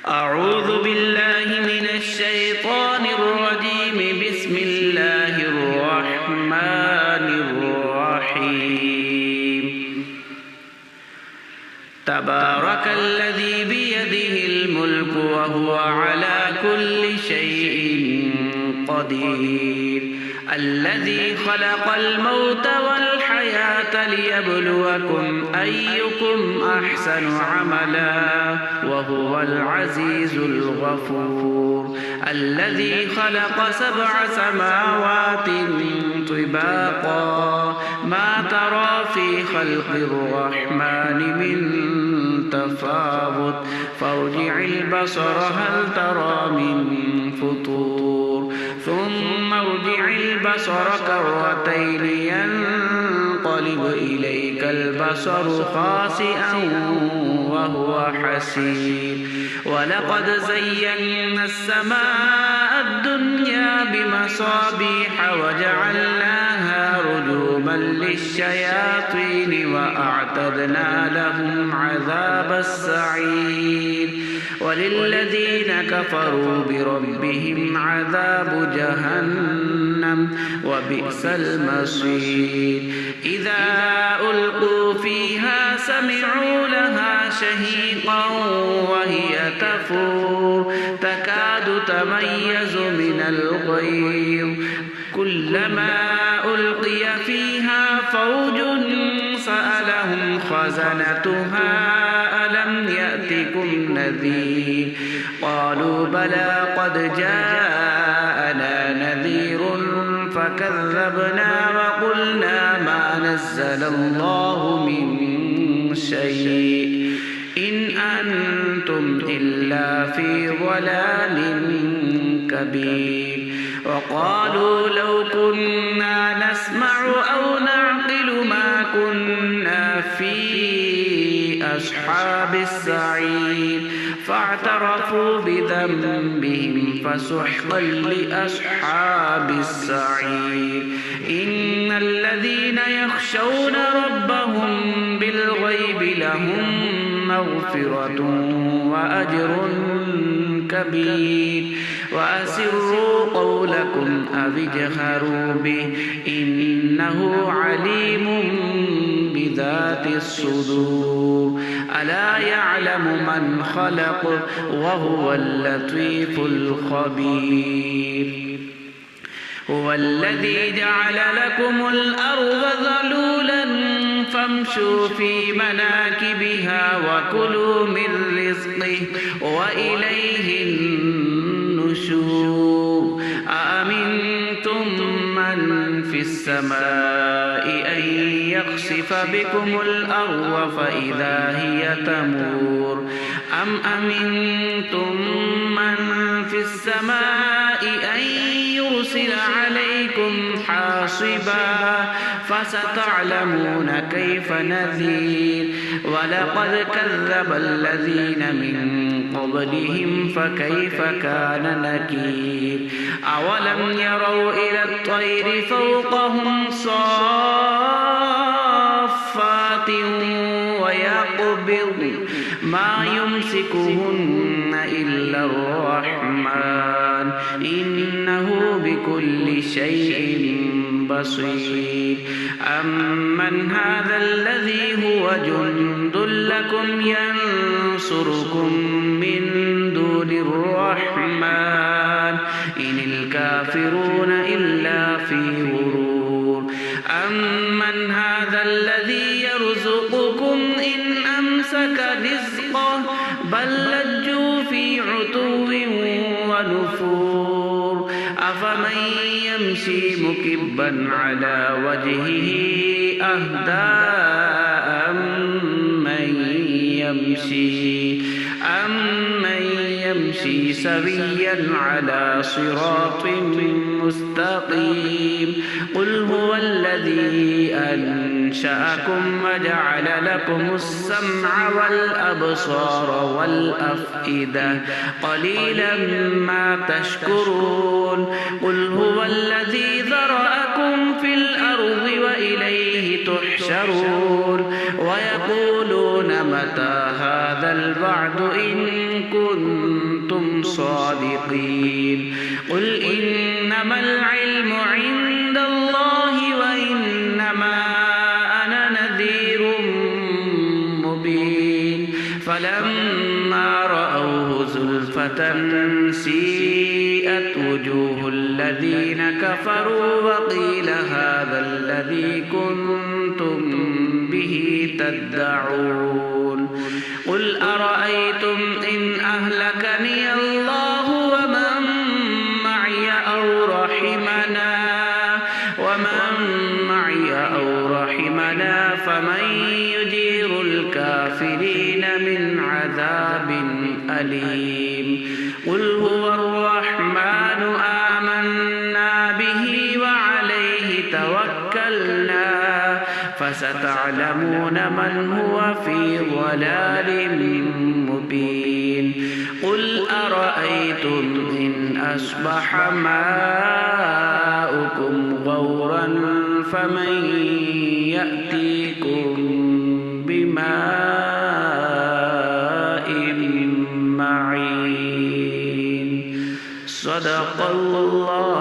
أعوذ بالله من الشيطان الرجيم. بسم الله الرحمن الرحيم. تبارك الذي بيده الملك وهو على كل شيء قدير. الذي خلق الموت والحياة ليبلوكم أيكم أحسن عملا وهو العزيز الغفور. الذي خلق 7 سماوات طباقا ما ترى في خلق الرحمن من تفاوت فارجع البصر هل ترى من فطور ثم ارجع البصر كرتين ينقلب إليك البصر خاسئا وهو حسير. ولقد زينا السماء الدنيا بمصابيح وجعلناها رجوما للشياطين وأعتدنا لهم عذاب السعير. وللذين كفروا بربهم عذاب جهنم وبئس المصير. إذا ألقوا فيها سمعوا لها شهيقا وهي تفور تكاد تميز من الغيظ كلما ألقي فيها فوج سألهم خزنتها ألم يأتكم نذير قالوا بلى قد جاءنا نذير فكذبنا وقلنا ما نزل الله من شيء إن أنتم إلا في ضلال كبير. وقالوا لو كنا نسمع أو نعقل ما كنا في أصحاب السعير فاعترفوا بذنبهم فسحقا لأصحاب السعير. إن الذين يخشون ربهم بالغيب لهم مغفرة وأجر كبير. وأسروا قولكم أو اجهروا به إنه عليم بذات الصدور. ألا يعلم من خلق وهو اللطيف الخبير. هو الذي جعل لكم الأرض ذلولا فامشوا في مناكبها وكلوا من رزقه وإليه النشور. أأمنتم من في السماء أن يخسف بكم الأرض فإذا هي تمور أم أمنتم من في السماء أن يرسل عليكم حاصبا فستعلمون كيف نذير. ولقد كذب الذين من قبلهم فكيف كان نكير. أولم يروا إلى الطير فوقهم صافات ويقبض ما يمسكهن إلا الرحمن إنه بكل شيء بصير. أمن هذا الذي هو جند لكم ينصركم من دون الرحمن إن الكافرون إلا في غرور. أمن هذا الذي يرزقكم إن أمسك رزقه بل لجوا في عتو ونفور. أفمن يمشي مكبا على وجهه أهدى أمن يمشي سويا على صراط مستقيم. قل هو الذي أنشأكم وجعل لكم السمع والأبصار والأفئدة قليلا ما تشكرون. قل هو الذي ذرأكم في الأرض وإليه تحشرون. ويقولون متى هذا الوعد إن كنتم كنتم صادقين قل إنما العلم عند الله وإنما أنا نذير مبين فلما رأوه زلفة سيئت وجوه الذين كفروا وقيل هذا الذي كنتم به تدعون قل أرأيتم إن أهلكني الله ومن معي أو رحمنا فمن يجير الكافرين من عذاب أليم قل هو الرحمن آمنا به وعليه توكلنا فستعلمون من هو في ضلال مبين قل أرأيتم إن أصبح ماؤكم غورا فمن يأتيكم بماء معين صدق الله